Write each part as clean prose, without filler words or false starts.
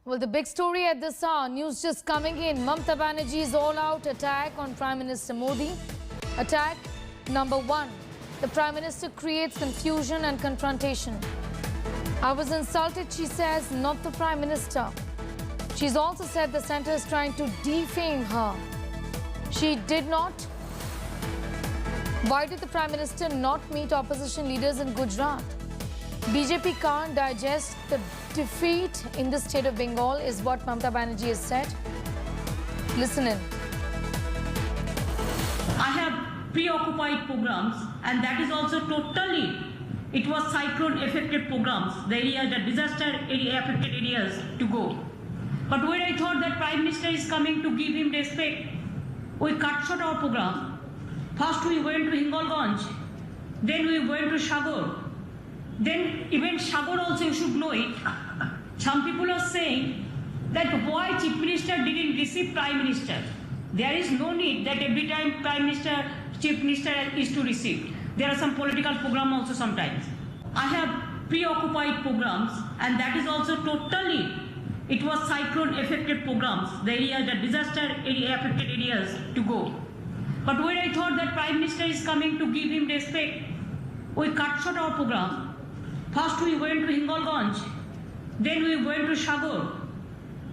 Well, the big story at this hour, news just coming in. Mamata Banerjee's all-out attack on Prime Minister Modi. Attack number 1. The Prime Minister creates confusion and confrontation. I was insulted, she says, not the Prime Minister. She's also said the centre is trying to defame her. She did not. Why did the Prime Minister not meet opposition leaders in Gujarat? BJP can't digest the defeat in the state of Bengal is what Mamata Banerjee has said. Listen in. I have preoccupied programs, and that is also totally, it was cyclone affected programs, the area, the disaster area affected areas to go. But when I thought that Prime Minister is coming to give him respect, we cut short our program. First we went to Hingolganj, then we went to Sagar. Then even Sagar also, you should know it. Some people are saying that why Chief Minister didn't receive Prime Minister. There is no need that every time Prime Minister, Chief Minister is to receive. There are some political programs also sometimes. I have preoccupied programs, and that is also totally, it was cyclone affected programs, the area, the disaster area affected areas to go. But when I thought that Prime Minister is coming to give him respect, we cut short our program. First we went to Hingolganj, then we went to Sagar.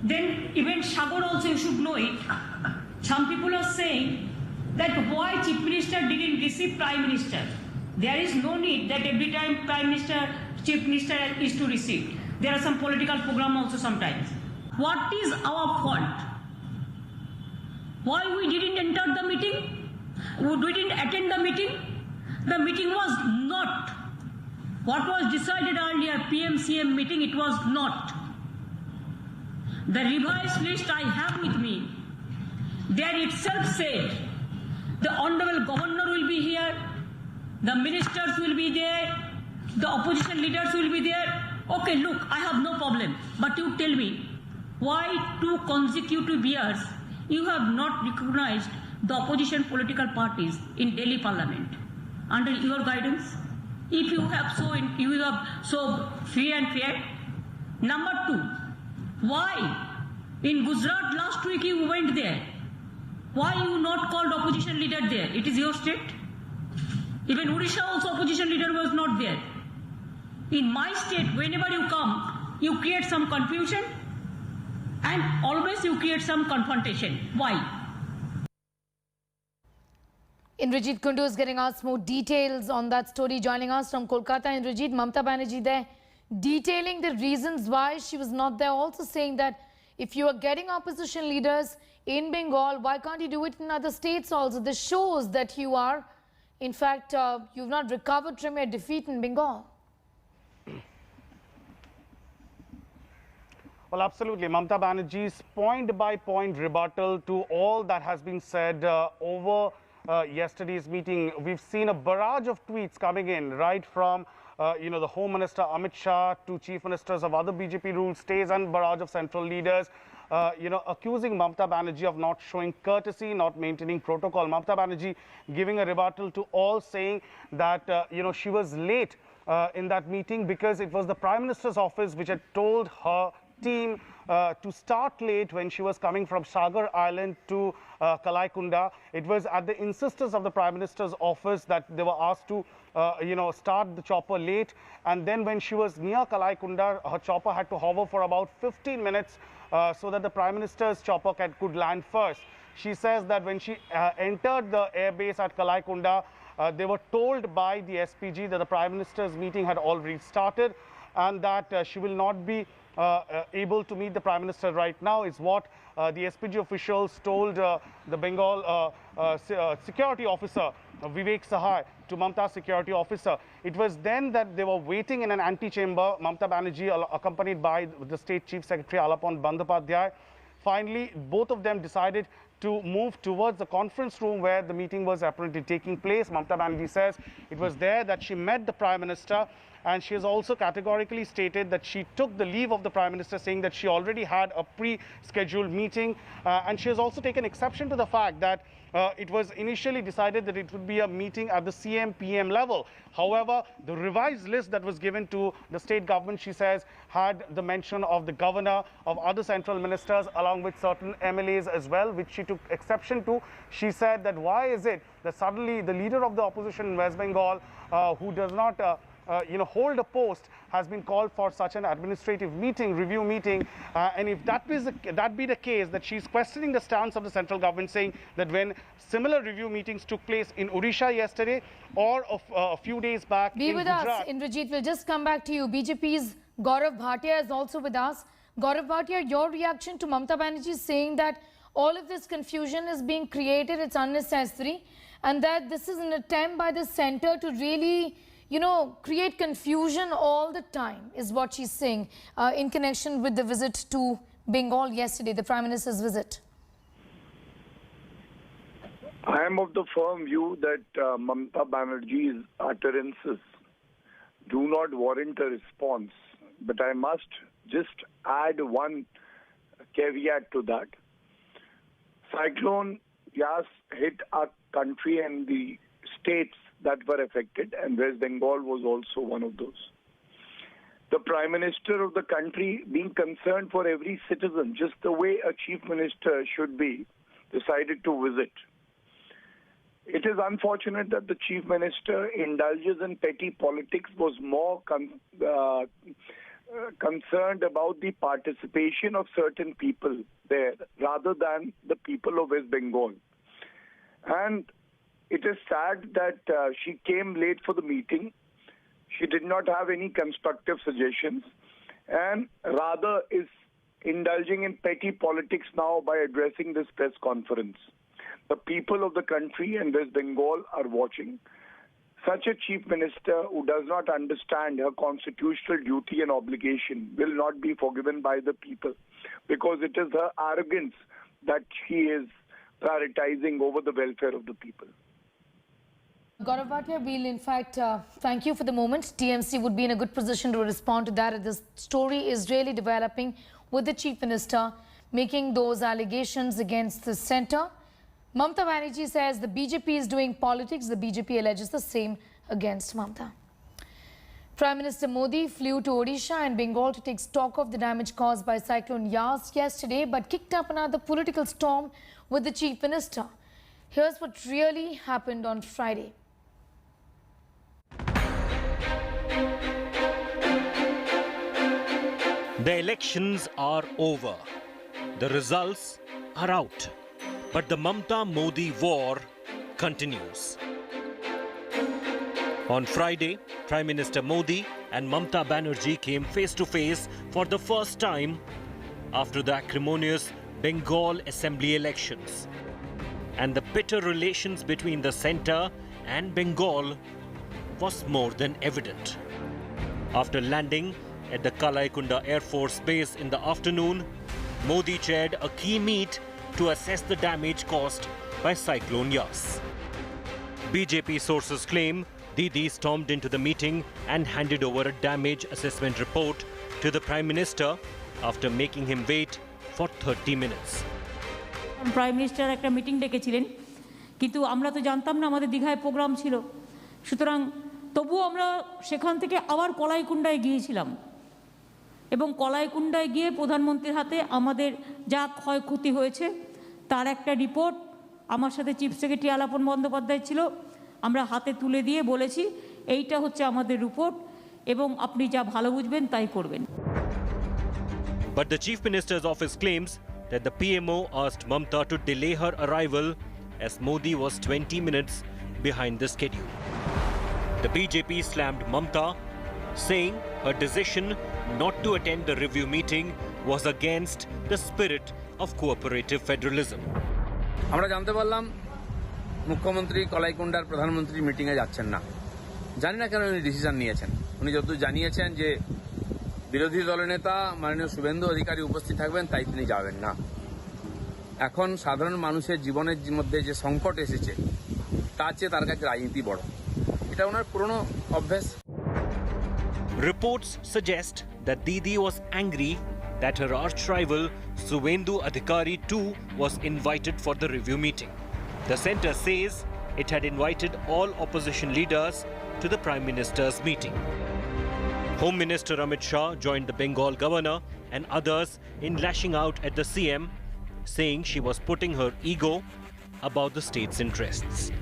Then even Sagar also, you should know it. Some people are saying that why Chief Minister didn't receive Prime Minister. There is no need that every time Prime Minister, Chief Minister is to receive. There are some political programs also sometimes. What is our fault? Why we didn't enter the meeting? We didn't attend the meeting? The meeting was not. What was decided earlier, PM CM meeting, it was not. The revised list I have with me, there itself said, the Honorable Governor will be here, the ministers will be there, the opposition leaders will be there. Okay, look, I have no problem. But you tell me, why 2 consecutive years you have not recognized the opposition political parties in Delhi Parliament under your guidance? If you have so free and fair. Number 2, why in Gujarat last week you went there? Why you not called opposition leader there? It is your state. Even Odisha also opposition leader was not there. In my state, whenever you come, you create some confusion and always you create some confrontation. Why? Indrajit Kundu is getting us more details on that story. Joining us from Kolkata, Indrajit, Mamata Banerjee there detailing the reasons why she was not there. Also saying that if you are getting opposition leaders in Bengal, why can't you do it in other states also? This shows that you are, in fact, you've not recovered from your defeat in Bengal. Well, absolutely. Mamata Banerjee's point-by-point rebuttal to all that has been said over yesterday's meeting. We've seen a barrage of tweets coming in, right from the Home Minister Amit Shah to Chief Ministers of other BJP-ruled states and barrage of central leaders, accusing Mamata Banerjee of not showing courtesy, not maintaining protocol. Mamata Banerjee giving a rebuttal to all, saying that, she was late in that meeting because it was the Prime Minister's office which had told her team to start late when she was coming from Sagar Island to Kalaikunda. It was at the insistence of the Prime Minister's office that they were asked to, start the chopper late. And then when she was near Kalaikunda, her chopper had to hover for about 15 minutes so that the Prime Minister's chopper could land first. She says that when she entered the airbase at Kalaikunda, they were told by the SPG that the Prime Minister's meeting had already started and that she will not be able to meet the Prime Minister right now, is what the SPG officials told the Bengal security officer, Vivek Sahai, to Mamata's security officer. It was then that they were waiting in an antechamber, Mamata Banerjee accompanied by the State Chief Secretary Alapan Bandyopadhyay. Finally, both of them decided to move towards the conference room where the meeting was apparently taking place. Mamata Banerjee says it was there that she met the Prime Minister and she has also categorically stated that she took the leave of the Prime Minister, saying that she already had a pre-scheduled meeting, and she has also taken exception to the fact that it was initially decided that it would be a meeting at the CM PM level. However, the revised list that was given to the state government, she says, had the mention of the governor, of other central ministers, along with certain MLAs as well, which she took exception to. She said that why is it that suddenly the leader of the opposition in West Bengal, who does not hold a post, has been called for such an administrative meeting, review meeting, and if that be the case, that she's questioning the stance of the central government, saying that when similar review meetings took place in Odisha yesterday or a few days back in Gujarat. Be with us, Indrajit. We'll just come back to you. BJP's Gaurav Bhatia is also with us. Gaurav Bhatia, your reaction to Mamata Banerjee saying that all of this confusion is being created, it's unnecessary, and that this is an attempt by the centre to really create confusion all the time, is what she's saying in connection with the visit to Bengal yesterday, the Prime Minister's visit. I am of the firm view that Mamata Banerjee's utterances do not warrant a response. But I must just add one caveat to that. Cyclone Yaas hit our country and the states that were affected, and West Bengal was also one of those. The Prime Minister of the country, being concerned for every citizen, just the way a Chief Minister should be, decided to visit. It is unfortunate that the Chief Minister indulges in petty politics, was more concerned about the participation of certain people there rather than the people of West Bengal. And it is sad that she came late for the meeting. She did not have any constructive suggestions and rather is indulging in petty politics now by addressing this press conference. The people of the country and West Bengal are watching. Such a Chief Minister who does not understand her constitutional duty and obligation will not be forgiven by the people, because it is her arrogance that she is prioritizing over the welfare of the people. Gaurav Bhatia, we'll in fact thank you for the moment. TMC would be in a good position to respond to that. This story is really developing with the Chief Minister making those allegations against the centre. Mamata Banerjee says the BJP is doing politics. The BJP alleges the same against Mamata. Prime Minister Modi flew to Odisha and Bengal to take stock of the damage caused by Cyclone Yaas yesterday, but kicked up another political storm with the Chief Minister. Here's what really happened on Friday. The elections are over. The results are out. But the Mamata Modi war continues. On Friday, Prime Minister Modi and Mamata Banerjee came face to face for the first time after the acrimonious Bengal Assembly elections. And the bitter relations between the centre and Bengal was more than evident. After landing at the Kalaikunda Air Force Base in the afternoon, Modi chaired a key meet to assess the damage caused by Cyclone Yaas. BJP sources claim Didi stormed into the meeting and handed over a damage assessment report to the Prime Minister after making him wait for 30 minutes. Prime Minister একটা meeting ডেকেছিলেন, কিন্তু আমরা তো জানতাম না আমাদের দীঘায় programme ছিল, সুতরাং তবুও আমরা সেখান থেকে আবার কলাইকুণ্ডায় গিয়েছিলাম এবং কলাইকুণ্ডায় গিয়ে প্রধানমন্ত্রীর হাতে আমাদের যা ক্ষয়ক্ষতি হয়েছে তার একটা রিপোর্ট আমার সাথে চিফ সেক্রেটারি আলাপন বন্দ্যোপাধ্যায় ছিল, আমরা হাতে তুলে দিয়ে বলেছি এইটা হচ্ছে আমাদের রিপোর্ট এবং আপনি যা ভালো বুঝবেন তাই করবেন। But the Chief Minister's office claims that the PMO asked Mamata to delay her arrival as Modi was 20 minutes behind the schedule. The BJP slammed Mamata, saying her decision not to attend the review meeting was against the spirit of cooperative federalism. আমরা জানতে পারলাম মুখ্যমন্ত্রী কলাইকুণ্ডার প্রধানমন্ত্রীর মিটিংয়ে যাচ্ছেন না। জানি না কেন উনি ডিসিশন নিয়েছেন। উনি যতদূর জানিয়েছেন যে বিরোধী দলনেতা মাননীয় শুভেন্দু অধিকারী উপস্থিত থাকবেন, তাই তিনি যাবেন না। এখন সাধারণ মানুষের জীবনের মধ্যে যে সংকট এসেছে তার চেয়ে তার কাছে রাজনীতি বড়। এটা ওনার পুরনো অভ্যাস। Reports suggest that Didi was angry that her arch-rival Suvendu Adhikari too was invited for the review meeting. The centre says it had invited all opposition leaders to the Prime Minister's meeting. Home Minister Amit Shah joined the Bengal governor and others in lashing out at the CM, saying she was putting her ego above the state's interests.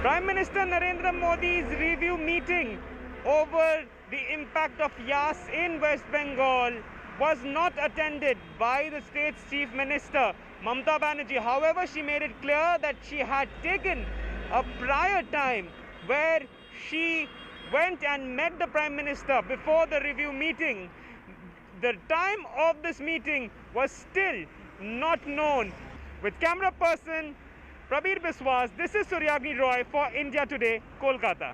Prime Minister Narendra Modi's review meeting over the impact of Yaas in West Bengal was not attended by the state's Chief Minister, Mamata Banerjee. However, she made it clear that she had taken a prior time where she went and met the Prime Minister before the review meeting. The time of this meeting was still not known. With camera person Prabir Biswas, this is Suryagni Roy for India Today, Kolkata.